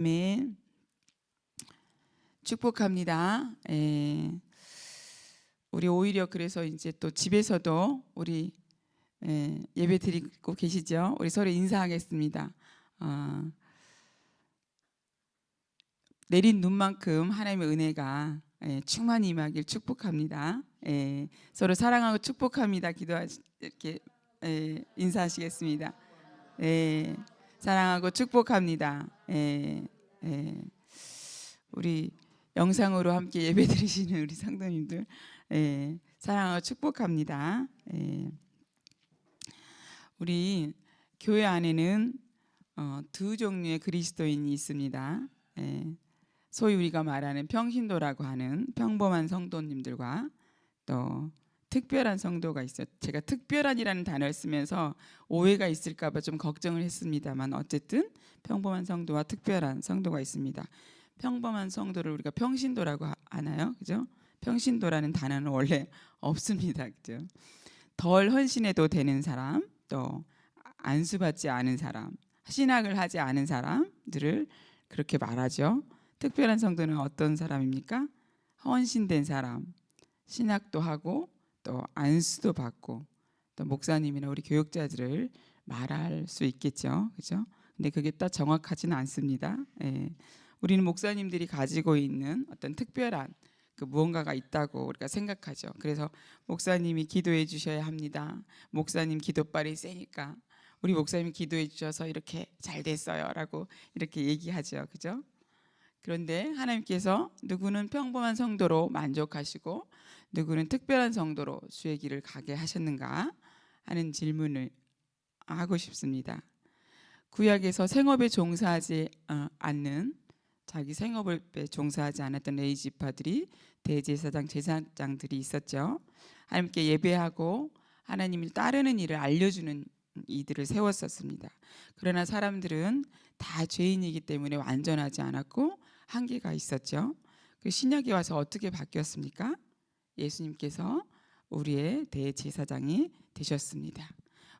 아멘. 축복합니다. 우리 오히려 그래서 이제 또 집에서도 우리 예배 드리고 계시죠? 우리 서로 인사하겠습니다. 내린 눈만큼 하나님의 은혜가 충만히 임하길 축복합니다. 서로 사랑하고 축복합니다. 이렇게 인사하시겠습니다. 사랑하고 축복합니다. 우리 영상으로 함께 예배 드리시는 우리 성도님들 사랑하고 축복합니다. 우리 교회 안에는 두 종류의 그리스도인이 있습니다. 소위 우리가 말하는 평신도라고 하는 평범한 성도님들과 또 특별한 성도가 있어요. 제가 특별한이라는 단어를 쓰면서 오해가 있을까 봐 좀 걱정을 했습니다만 어쨌든 평범한 성도와 특별한 성도가 있습니다. 평범한 성도를 우리가 평신도라고 하나요? 그죠? 평신도라는 단어는 원래 없습니다. 그죠? 덜 헌신해도 되는 사람, 또 안수받지 않은 사람, 신학을 하지 않은 사람들을 그렇게 말하죠. 특별한 성도는 어떤 사람입니까? 헌신된 사람, 신학도 하고 또 안수도 받고 또 목사님이나 우리 교육자들을 말할 수 있겠죠. 그죠? 근데 그게 딱 정확하지는 않습니다. 우리는 목사님들이 가지고 있는 어떤 특별한 그 무언가가 있다고 우리가 생각하죠. 그래서 목사님이 기도해 주셔야 합니다. 목사님 기도발이 세니까 우리 목사님이 기도해 주셔서 이렇게 잘 됐어요라고 이렇게 얘기하죠. 그죠? 그런데 하나님께서 누구는 평범한 성도로 만족하시고 누구는 특별한 성도로 주의 길을 가게 하셨는가 하는 질문을 하고 싶습니다. 구약에서 생업에 종사하지 않는 자기 생업에 종사하지 않았던 레위 지파들이 대제사장 제사장들이 있었죠. 하나님께 예배하고 하나님을 따르는 일을 알려주는 이들을 세웠었습니다. 그러나 사람들은 다 죄인이기 때문에 완전하지 않았고 한계가 있었죠. 그 신약에 와서 어떻게 바뀌었습니까? 예수님께서 우리의 대제사장이 되셨습니다.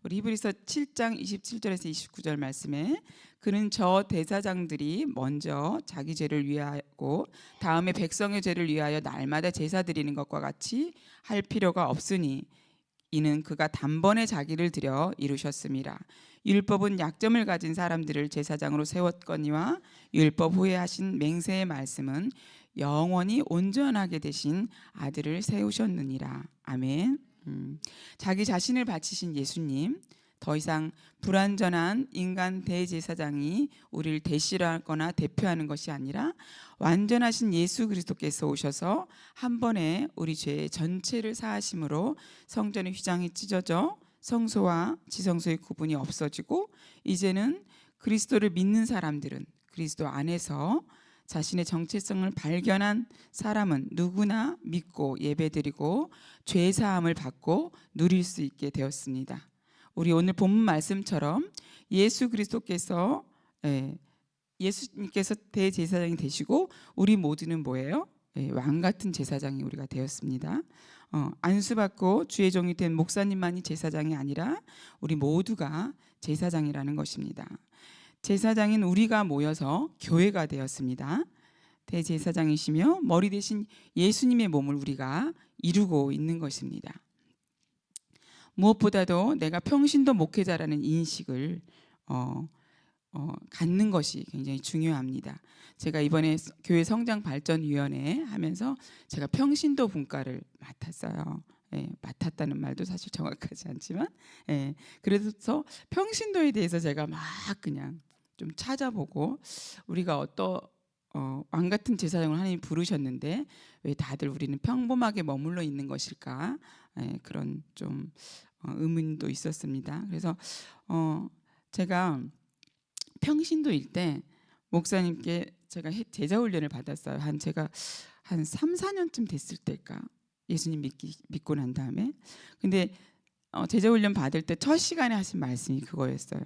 우리 히브리서 7장 27절에서 29절 말씀에 그는 저 대사장들이 먼저 자기 죄를 위하고 다음에 백성의 죄를 위하여 날마다 제사 드리는 것과 같이 할 필요가 없으니 이는 그가 단번에 자기를 드려 이루셨습니다. 율법은 약점을 가진 사람들을 제사장으로 세웠거니와 율법 후에 하신 맹세의 말씀은 영원히 온전하게 되신 아들을 세우셨느니라. 아멘. 자기 자신을 바치신 예수님, 더 이상 불완전한 인간 대제사장이 우리를 대신하거나 대표하는 것이 아니라 완전하신 예수 그리스도께서 오셔서 한 번에 우리 죄 전체를 사하심으로 성전의 휘장이 찢어져 성소와 지성소의 구분이 없어지고 이제는 그리스도를 믿는 사람들은 그리스도 안에서 자신의 정체성을 발견한 사람은 누구나 믿고 예배드리고 죄사함을 받고 누릴 수 있게 되었습니다. 우리 오늘 본문 말씀처럼 예수 그리스도께서 예수님께서 대제사장이 되시고 우리 모두는 뭐예요? 왕 같은 제사장이 우리가 되었습니다. 안수받고 주의 종이 된 목사님만이 제사장이 아니라 우리 모두가 제사장이라는 것입니다. 제사장인 우리가 모여서 교회가 되었습니다. 대제사장이시며 머리 대신 예수님의 몸을 우리가 이루고 있는 것입니다. 무엇보다도 내가 평신도 목회자라는 인식을 갖는 것이 굉장히 중요합니다. 제가 이번에 교회 성장발전위원회 하면서 제가 평신도 분과를 맡았어요. 맡았다는 말도 사실 정확하지 않지만 그래서 평신도에 대해서 제가 막 그냥 좀 찾아보고 우리가 왕 같은 제사장을 하나님 부르셨는데 왜 다들 우리는 평범하게 머물러 있는 것일까? 그런 좀 의문도 있었습니다. 그래서 제가 평신도일 때 목사님께 제가 제자 훈련을 받았어요. 제가 한 3, 4년쯤 됐을 때일까? 예수님 믿고 난 다음에. 근데 제자 훈련 받을 때 첫 시간에 하신 말씀이 그거였어요.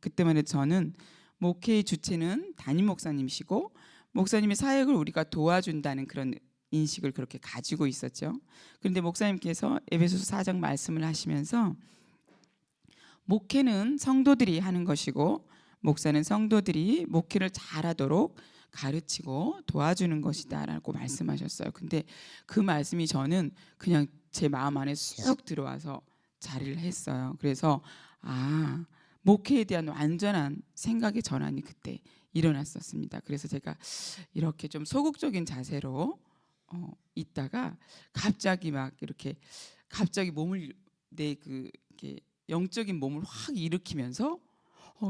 그때만 해도 저는 목회의 주체는 담임 목사님이시고 목사님의 사역을 우리가 도와준다는 그런 인식을 그렇게 가지고 있었죠. 그런데 목사님께서 에베소서 4장 말씀을 하시면서 목회는 성도들이 하는 것이고 목사는 성도들이 목회를 잘하도록 가르치고 도와주는 것이다라고 말씀하셨어요. 근데 그 말씀이 저는 그냥 제 마음 안에 쑥 들어와서 자리를 했어요. 그래서 목회에 대한 완전한 생각의 전환이 그때 일어났었습니다. 그래서 제가 이렇게 좀 소극적인 자세로 있다가 갑자기 막 이렇게 갑자기 몸을 이렇게 영적인 몸을 확 일으키면서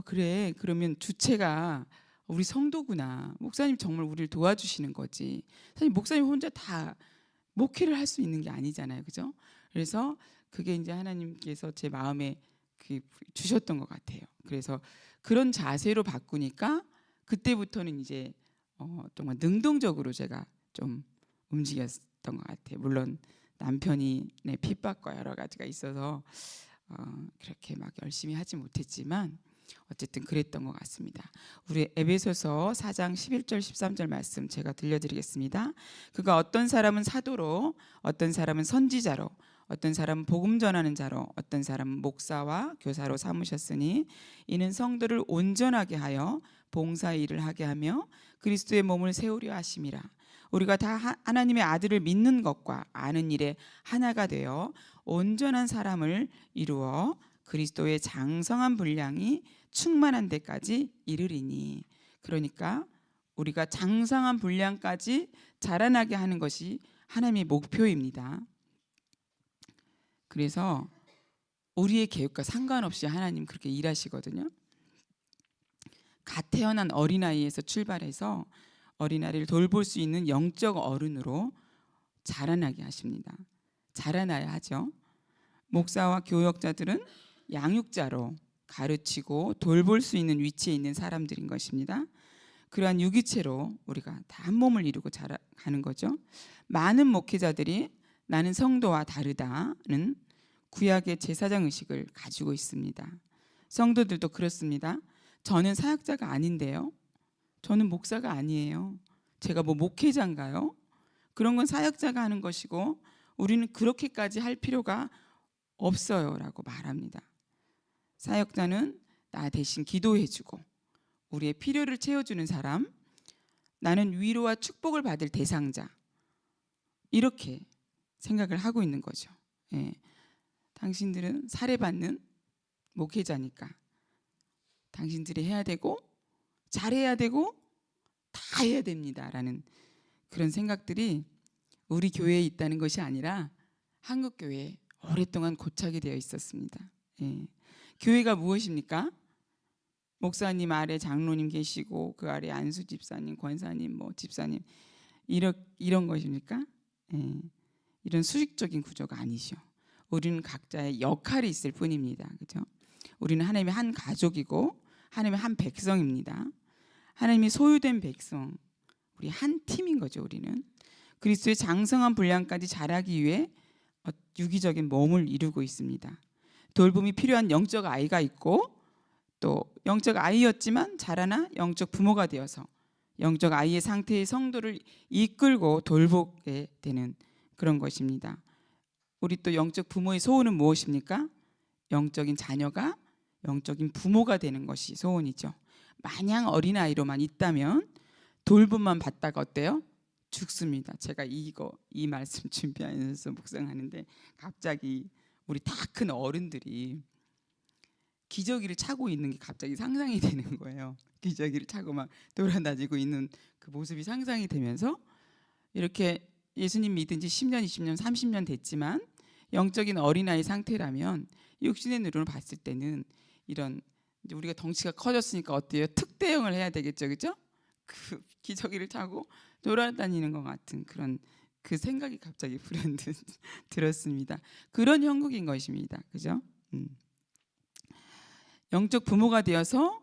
그래, 그러면 주체가 우리 성도구나. 목사님 정말 우리를 도와주시는 거지. 사실 목사님 혼자 다 목회를 할 수 있는 게 아니잖아요, 그죠? 그래서 그게 이제 하나님께서 제 마음에 주셨던 것 같아요. 그래서 그런 자세로 바꾸니까 그때부터는 이제 정말 능동적으로 제가 좀 움직였던 것 같아요. 물론 남편이 핍박과 여러 가지가 있어서 그렇게 막 열심히 하지 못했지만 어쨌든 그랬던 것 같습니다. 우리 에베소서 4장 11절 13절 말씀 제가 들려드리겠습니다. 그가 어떤 사람은 사도로, 어떤 사람은 선지자로, 어떤 사람은 복음 전하는 자로, 어떤 사람은 목사와 교사로 삼으셨으니 이는 성도를 온전하게 하여 봉사의 일을 하게 하며 그리스도의 몸을 세우려 하심이라. 우리가 다 하나님의 아들을 믿는 것과 아는 일에 하나가 되어 온전한 사람을 이루어 그리스도의 장성한 분량이 충만한 데까지 이르리니. 그러니까 우리가 장성한 분량까지 자라나게 하는 것이 하나님의 목표입니다. 그래서 우리의 계획과 상관없이 하나님 그렇게 일하시거든요. 갓 태어난 어린아이에서 출발해서 어린아이를 돌볼 수 있는 영적 어른으로 자라나게 하십니다. 자라나야 하죠. 목사와 교역자들은 양육자로 가르치고 돌볼 수 있는 위치에 있는 사람들인 것입니다. 그러한 유기체로 우리가 다 한 몸을 이루고 자라가는 거죠. 많은 목회자들이 나는 성도와 다르다는 구약의 제사장 의식을 가지고 있습니다. 성도들도 그렇습니다. 저는 사역자가 아닌데요. 저는 목사가 아니에요. 제가 뭐 목회자인가요? 그런 건 사역자가 하는 것이고 우리는 그렇게까지 할 필요가 없어요 라고 말합니다. 사역자는 나 대신 기도해주고 우리의 필요를 채워주는 사람, 나는 위로와 축복을 받을 대상자, 이렇게 생각을 하고 있는 거죠. 당신들은 살해받는 목회자니까 당신들이 해야 되고 잘해야 되고 다 해야 됩니다라는 그런 생각들이 우리 교회에 있다는 것이 아니라 한국 교회에 오랫동안 고착이 되어 있었습니다. 교회가 무엇입니까? 목사님 아래 장로님 계시고 그 아래 안수 집사님, 권사님, 집사님 이런 것입니까? 이런 수직적인 구조가 아니죠. 우리는 각자의 역할이 있을 뿐입니다. 그렇죠? 우리는 하나님의 한 가족이고 하나님의 한 백성입니다. 하나님이 소유된 백성, 우리 한 팀인 거죠. 우리는 그리스도의 장성한 분량까지 자라기 위해 유기적인 몸을 이루고 있습니다. 돌봄이 필요한 영적 아이가 있고 또 영적 아이였지만 자라나 영적 부모가 되어서 영적 아이의 상태의 성도를 이끌고 돌보게 되는 그런 것입니다. 우리 또 영적 부모의 소원은 무엇입니까? 영적인 자녀가 영적인 부모가 되는 것이 소원이죠. 마냥 어린아이로만 있다면 돌봄만 받다가 어때요? 죽습니다. 제가 이 말씀 준비하면서 묵상하는데 갑자기 우리 다 큰 어른들이 기저귀를 차고 있는 게 갑자기 상상이 되는 거예요. 기저귀를 차고 막 돌아다니고 있는 그 모습이 상상이 되면서 이렇게 예수님 믿은 지 10년, 20년, 30년 됐지만 영적인 어린아이 상태라면 육신의 눈으로 봤을 때는 이런 이제 우리가 덩치가 커졌으니까 어때요? 특대형을 해야 되겠죠, 그죠? 그 기저귀를 차고 돌아다니는 것 같은 그런 그 생각이 갑자기 불현듯 들었습니다. 그런 형국인 것입니다, 그죠? 영적 부모가 되어서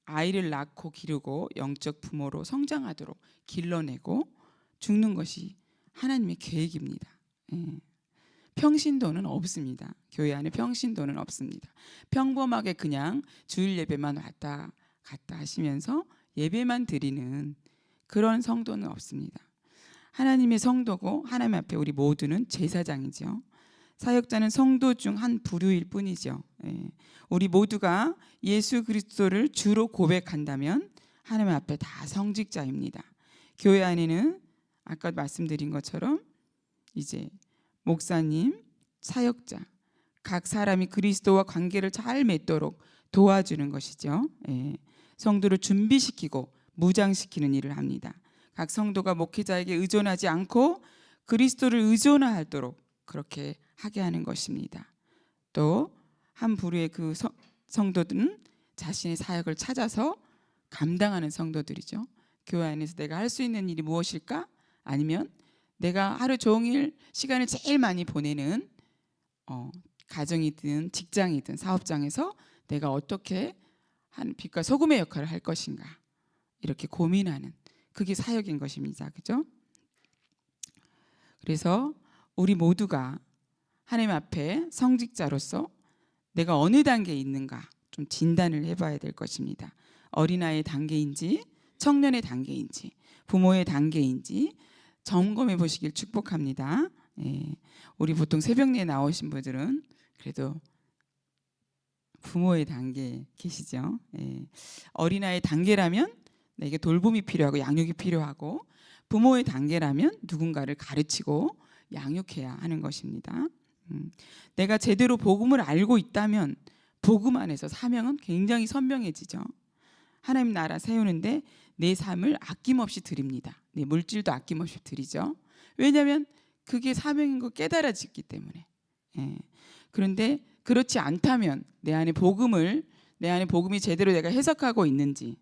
아이를 낳고 기르고 영적 부모로 성장하도록 길러내고 죽는 것이 하나님의 계획입니다. 평신도는 없습니다. 교회 안에 평신도는 없습니다. 평범하게 그냥 주일 예배만 왔다 갔다 하시면서 예배만 드리는 그런 성도는 없습니다. 하나님의 성도고 하나님 앞에 우리 모두는 제사장이죠. 사역자는 성도 중 한 부류일 뿐이죠. 우리 모두가 예수 그리스도를 주로 고백한다면 하나님 앞에 다 성직자입니다. 교회 안에는 아까 말씀드린 것처럼 이제 목사님, 사역자, 각 사람이 그리스도와 관계를 잘 맺도록 도와주는 것이죠. 성도를 준비시키고 무장시키는 일을 합니다. 각 성도가 목회자에게 의존하지 않고 그리스도를 의존하도록 그렇게 하게 하는 것입니다. 또 한 부류의 그 성도들은 자신의 사역을 찾아서 감당하는 성도들이죠. 교회 안에서 내가 할 수 있는 일이 무엇일까? 아니면 내가 하루 종일 시간을 제일 많이 보내는 가정이든 직장이든 사업장에서 내가 어떻게 한 빛과 소금의 역할을 할 것인가 이렇게 고민하는 그게 사역인 것입니다. 그죠? 그래서 우리 모두가 하나님 앞에 성직자로서 내가 어느 단계에 있는가 좀 진단을 해봐야 될 것입니다. 어린아이의 단계인지 청년의 단계인지 부모의 단계인지 점검해 보시길 축복합니다. 우리 보통 새벽내에 나오신 분들은 그래도 부모의 단계에 계시죠. 어린아이의 단계라면 내게 돌봄이 필요하고 양육이 필요하고 부모의 단계라면 누군가를 가르치고 양육해야 하는 것입니다. 내가 제대로 복음을 알고 있다면 복음 안에서 사명은 굉장히 선명해지죠. 하나님 나라 세우는데 내 삶을 아낌없이 드립니다. 내 물질도 아낌없이 드리죠. 왜냐하면 그게 사명인 거 깨달아지기 때문에. 그런데 그렇지 않다면 내 안에 복음이 제대로 내가 해석하고 있는지,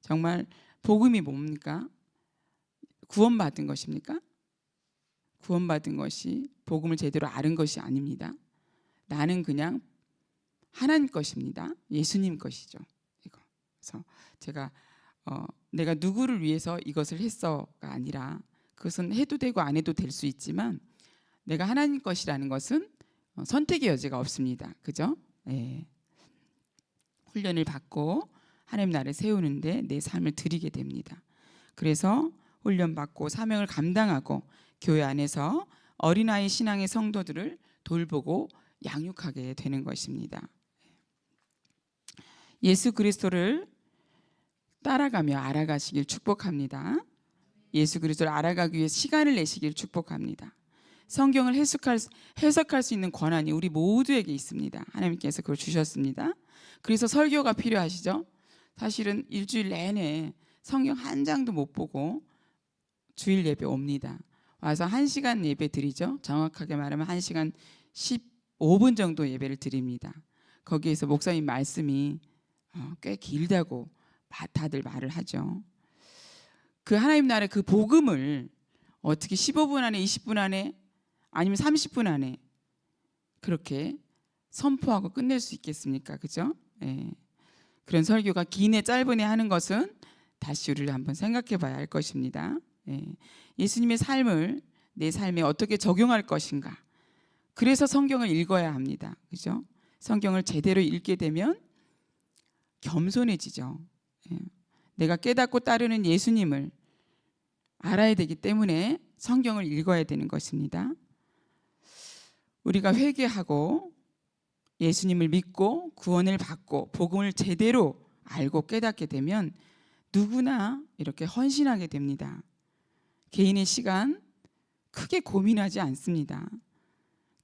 정말 복음이 뭡니까? 구원받은 것입니까? 구원받은 것이 복음을 제대로 아는 것이 아닙니다. 나는 그냥 하나님 것입니다. 예수님 것이죠. 이거. 그래서 제가 내가 누구를 위해서 이것을 했어가 아니라 그것은 해도 되고 안 해도 될 수 있지만 내가 하나님 것이라는 것은 선택의 여지가 없습니다. 그죠? 훈련을 받고 하나님 나라를 세우는데 내 삶을 드리게 됩니다. 그래서 훈련받고 사명을 감당하고 교회 안에서 어린아이 신앙의 성도들을 돌보고 양육하게 되는 것입니다. 예수 그리스도를 따라가며 알아가시길 축복합니다. 예수 그리스도를 알아가기 위해 시간을 내시길 축복합니다. 성경을 해석할 수 있는 권한이 우리 모두에게 있습니다. 하나님께서 그걸 주셨습니다. 그래서 설교가 필요하시죠. 사실은 일주일 내내 성경 한 장도 못 보고 주일 예배 옵니다. 와서 1시간 예배 드리죠. 정확하게 말하면 1시간 15분 정도 예배를 드립니다. 거기에서 목사님 말씀이 꽤 길다고 다들 말을 하죠. 그 하나님 나라의 그 복음을 어떻게 15분 안에 20분 안에 아니면 30분 안에 그렇게 선포하고 끝낼 수 있겠습니까? 그죠? 그런 설교가 긴에 짧은에 하는 것은 다시 우리를 한번 생각해 봐야 할 것입니다. 예수님의 삶을 내 삶에 어떻게 적용할 것인가. 그래서 성경을 읽어야 합니다. 그죠? 성경을 제대로 읽게 되면 겸손해지죠. 내가 깨닫고 따르는 예수님을 알아야 되기 때문에 성경을 읽어야 되는 것입니다. 우리가 회개하고 예수님을 믿고 구원을 받고 복음을 제대로 알고 깨닫게 되면 누구나 이렇게 헌신하게 됩니다. 개인의 시간 크게 고민하지 않습니다.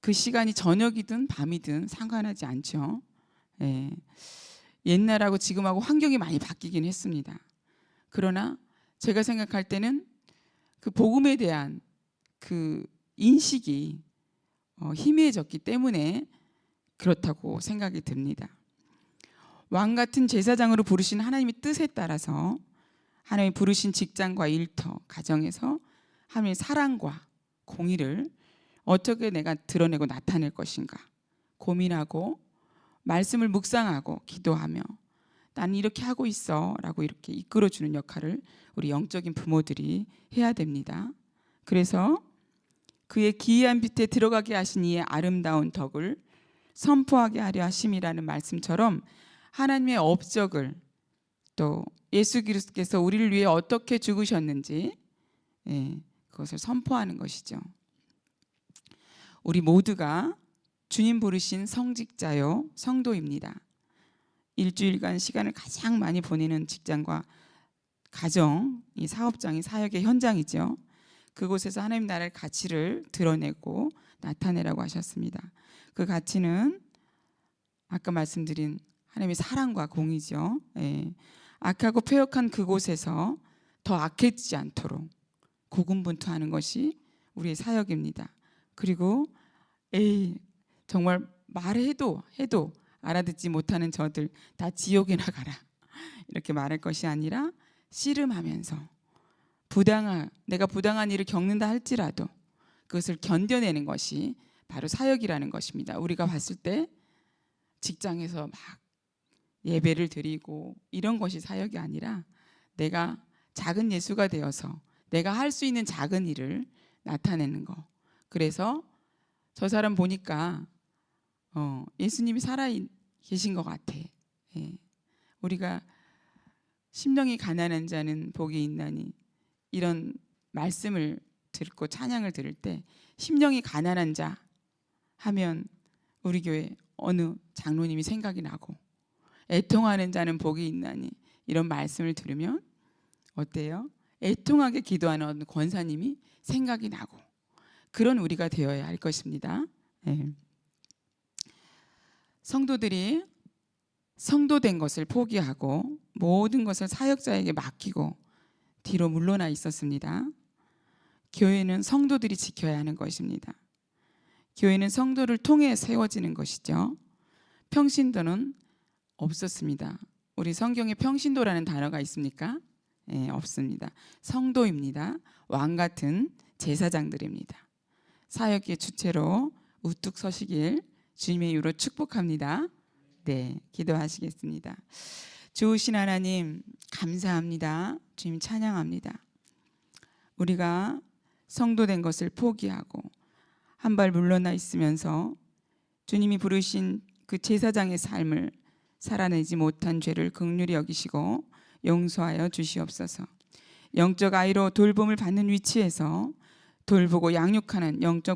그 시간이 저녁이든 밤이든 상관하지 않죠. 옛날하고 지금하고 환경이 많이 바뀌긴 했습니다. 그러나 제가 생각할 때는 그 복음에 대한 그 인식이 희미해졌기 때문에 그렇다고 생각이 듭니다. 왕 같은 제사장으로 부르신 하나님의 뜻에 따라서 하나님이 부르신 직장과 일터, 가정에서 하나님의 사랑과 공의를 어떻게 내가 드러내고 나타낼 것인가 고민하고 말씀을 묵상하고 기도하며 나는 이렇게 하고 있어 라고 이렇게 이끌어주는 역할을 우리 영적인 부모들이 해야 됩니다. 그래서 그의 기이한 빛에 들어가게 하신 이의 아름다운 덕을 선포하게 하려 하심이라는 말씀처럼 하나님의 업적을 또 예수 그리스도께서 우리를 위해 어떻게 죽으셨는지 그것을 선포하는 것이죠. 우리 모두가 주님 부르신 성직자요 성도입니다. 일주일간 시간을 가장 많이 보내는 직장과 가정, 이 사업장이 사역의 현장이죠. 그곳에서 하나님 나라의 가치를 드러내고 나타내라고 하셨습니다. 그 가치는 아까 말씀드린 하나님의 사랑과 공의죠. 예. 악하고 패역한 그곳에서 더 악해지지 않도록 고군분투하는 것이 우리의 사역입니다. 그리고 정말 말해도 알아듣지 못하는 저들 다 지옥에 나가라 이렇게 말할 것이 아니라 씨름하면서 내가 부당한 일을 겪는다 할지라도 그것을 견뎌내는 것이 바로 사역이라는 것입니다. 우리가 봤을 때 직장에서 막 예배를 드리고 이런 것이 사역이 아니라 내가 작은 예수가 되어서 내가 할 수 있는 작은 일을 나타내는 거. 그래서 저 사람 보니까 예수님이 살아 계신 것 같아. 예. 우리가 심령이 가난한 자는 복이 있나니 이런 말씀을 듣고 찬양을 들을 때 심령이 가난한 자 하면 우리 교회 어느 장로님이 생각이 나고 애통하는 자는 복이 있나니 이런 말씀을 들으면 어때요? 애통하게 기도하는 어느 권사님이 생각이 나고 그런 우리가 되어야 할 것입니다. 예. 성도들이 성도된 것을 포기하고 모든 것을 사역자에게 맡기고 뒤로 물러나 있었습니다. 교회는 성도들이 지켜야 하는 것입니다. 교회는 성도를 통해 세워지는 것이죠. 평신도는 없었습니다. 우리 성경에 평신도라는 단어가 있습니까? 네, 없습니다. 성도입니다. 왕 같은 제사장들입니다. 사역의 주체로 우뚝 서시길 주님의 이유로 축복합니다. 네, 기도하시겠습니다. 좋으신 하나님 감사합니다. 주님 찬양합니다. 우리가 성도된 것을 포기하고 한 발 물러나 있으면서 주님이 부르신 그 제사장의 삶을 살아내지 못한 죄를 긍휼히 여기시고 용서하여 주시옵소서. 영적 아이로 돌봄을 받는 위치에서 돌보고 양육하는 영적